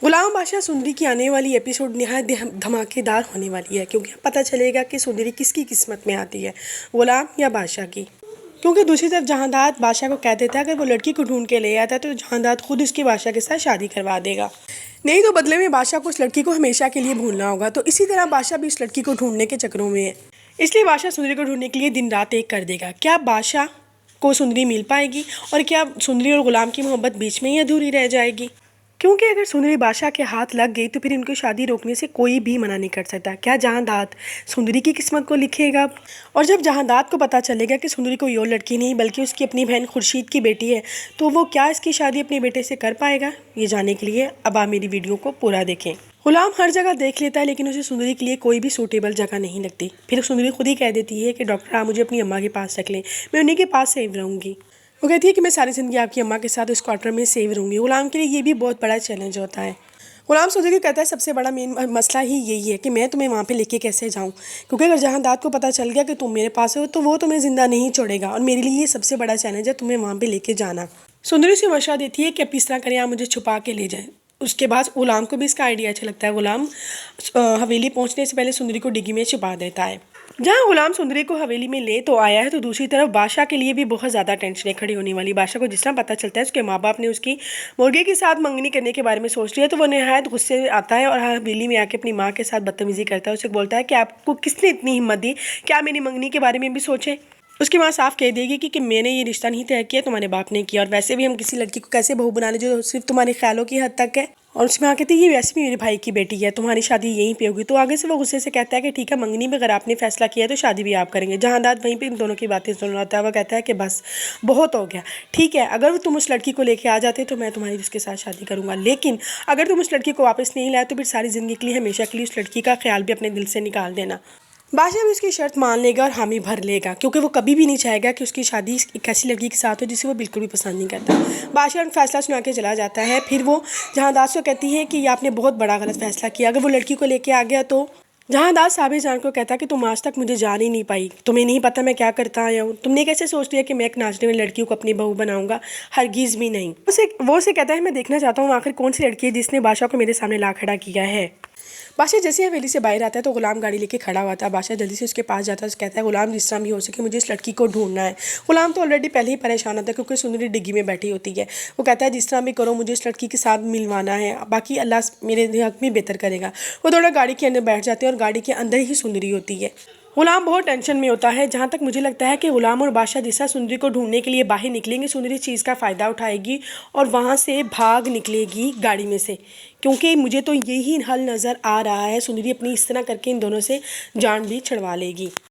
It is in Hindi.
गुलाम बादशाह सुंदरी की आने वाली एपिसोड नहायत धमाकेदार होने वाली है, क्योंकि अब पता चलेगा कि सुंदरी किसकी किस्मत में आती है, गुलाम या बादशाह की। क्योंकि दूसरी तरफ जहांदाद बादशाह को कह देता है अगर वो लड़की को ढूंढ के ले आता है तो जहांदाद खुद उसकी बादशाह के साथ शादी करवा देगा, नहीं तो बदले में बादशाह को उस लड़की को हमेशा के लिए भूलना होगा। तो इसी तरह बादशाह भी इस लड़की को ढूंढने के चक्रों में है, इसलिए बादशाह सुंदरी को ढूंढने के लिए दिन रात एक कर देगा। क्या बादशाह को सुंदरी मिल पाएगी और क्या सुंदरी और गुलाम की मोहब्बत बीच में ही अधूरी रह जाएगी? क्योंकि अगर सुंदरी बादशाह के हाथ लग गई तो फिर इनकी शादी रोकने से कोई भी मना नहीं कर सकता। क्या जहांदाद सुंदरी की किस्मत को लिखेगा? और जब जहांदाद को पता चलेगा कि सुंदरी कोई और लड़की नहीं बल्कि उसकी अपनी बहन खुर्शीद की बेटी है, तो वो क्या इसकी शादी अपने बेटे से कर पाएगा? ये जानने के लिए अब आप मेरी वीडियो को पूरा देखें। गुलाम हर जगह देख लेता है लेकिन उसे सुंदरी के लिए कोई भी सूटेबल जगह नहीं लगती। फिर सुंदरी खुद ही कह देती है कि डॉक्टर आप मुझे अपनी अम्मा के पास रख लें, मैं उन्हीं के पास सेव रहूँगी। वो कहती है कि मैं सारी ज़िंदगी आपकी अम्मा के साथ उस क्वार्टर में सेव रहूँगी। गुलाम के लिए ये भी बहुत बड़ा चैलेंज होता है। गुलाम सुंदरी को कहता है सबसे बड़ा मेन मसला ही यही है कि मैं तुम्हें वहाँ पे लेके कैसे जाऊँ, क्योंकि अगर जहांदाद को पता चल गया कि तुम मेरे पास हो तो वो तुम्हें ज़िंदा नहीं छोड़ेगा और मेरे लिए ये सबसे बड़ा चैलेंज है तुम्हें वहाँ पे लेके जाना। सुंदरी से मशवरा देती है कि अब इस तरह करें, आप मुझे छुपा के ले जाएँ। उसके बाद गुलाम को भी इसका आइडिया अच्छा लगता है। गुलाम हवेली पहुँचने से पहले सुंदरी को डिग्गी में छुपा देता है। जहाँ गुलाम सुंदरी को हवेली में ले तो आया है, तो दूसरी तरफ बादशाह के लिए भी बहुत ज़्यादा टेंशनें खड़ी होने वाली। बादशाह को जिस तरह पता चलता है उसके माँ बाप ने उसकी मुर्गे के साथ मंगनी करने के बारे में सोच लिया, तो वो नहायत गुस्से आता है और हवेली में आके अपनी माँ के साथ बदतमीजी करता है। उसे बोलता है कि आपको किसने इतनी हिम्मत दी कि आप मेरी मंगनी के बारे में भी सोचें। उसकी माँ साफ कह देगी कि मैंने ये रिश्ता नहीं तय किया, तुम्हारे बाप ने किया, और वैसे भी हम किसी लड़की को कैसे बहू बना ले जो सिर्फ तुम्हारे ख्यालों की हद तक है। और उसमें आके कहती है ये वैसे भी मेरे भाई की बेटी है, तुम्हारी शादी यहीं पे होगी। तो आगे से वो गुस्से से कहता है कि ठीक है, मंगनी में अगर आपने फैसला किया है तो शादी भी आप करेंगे। जहांदाद वहीं पे इन दोनों की बातें सुन रहा होता है। वो कहता है कि बस बहुत हो गया, ठीक है, अगर तुम उस लड़की को लेके आ जाते तो मैं तुम्हारी उसके साथ शादी करूँगा, लेकिन अगर तुम उस लड़की को वापस नहीं लाए तो फिर सारी ज़िंदगी के लिए हमेशा के लिए उस लड़की का ख्याल भी अपने दिल से निकाल देना। बादशाह भी उसकी शर्त मान लेगा और हामी भर लेगा, क्योंकि वो कभी भी नहीं चाहेगा कि उसकी शादी एक ऐसी लड़की के साथ हो जिसे वो बिल्कुल भी पसंद नहीं करता। बादशाह फैसला सुना के चला जाता है। फिर वो जहांदाद से कहती है कि ये आपने बहुत बड़ा गलत फैसला किया, अगर वो लड़की को लेके आ गया तो। जहांदाद साबिर जान को कहता है कि तुम आज तक मुझे जान ही नहीं पाई, तुम्हें नहीं पता मैं क्या करता आया हूँ, तुमने कैसे सोच लिया कि मैं एक नाचने वाली लड़की को अपनी बहू बनाऊंगा? हरगिज़ भी नहीं। वो उसे कहता है मैं देखना चाहता हूँ आखिर कौन सी लड़की है जिसने बादशाह को मेरे सामने ला खड़ा किया है। बादशाह जैसे हवेली से बाहर आता है तो गुलाम गाड़ी लेके खड़ा हुआ था। बादशाह जल्दी से उसके पास जाता है, उसे कहता है गुलाम जिस तरह भी हो सके मुझे इस लड़की को ढूंढना है। गुलाम तो ऑलरेडी पहले ही परेशान होता है क्योंकि सुंदरी डिग्गी में बैठी होती है। वो कहता है जिस तरह भी करो मुझे इस लड़की के साथ मिलवाना है, बाकी अल्लाह मेरे हक में बेहतर करेगा। वो थोड़ा गाड़ी के अंदर बैठ जाते हैं और गाड़ी के अंदर ही सुंदरी होती है। गुलाम बहुत टेंशन में होता है। जहाँ तक मुझे लगता है कि गुलाम और बादशाह जिस तरह सुंदरी को ढूंढने के लिए बाहर निकलेंगे, सुंदरी चीज़ का फ़ायदा उठाएगी और वहाँ से भाग निकलेगी गाड़ी में से, क्योंकि मुझे तो यही हल नज़र आ रहा है। सुंदरी अपनी इस तरह करके इन दोनों से जान भी छुड़वा लेगी।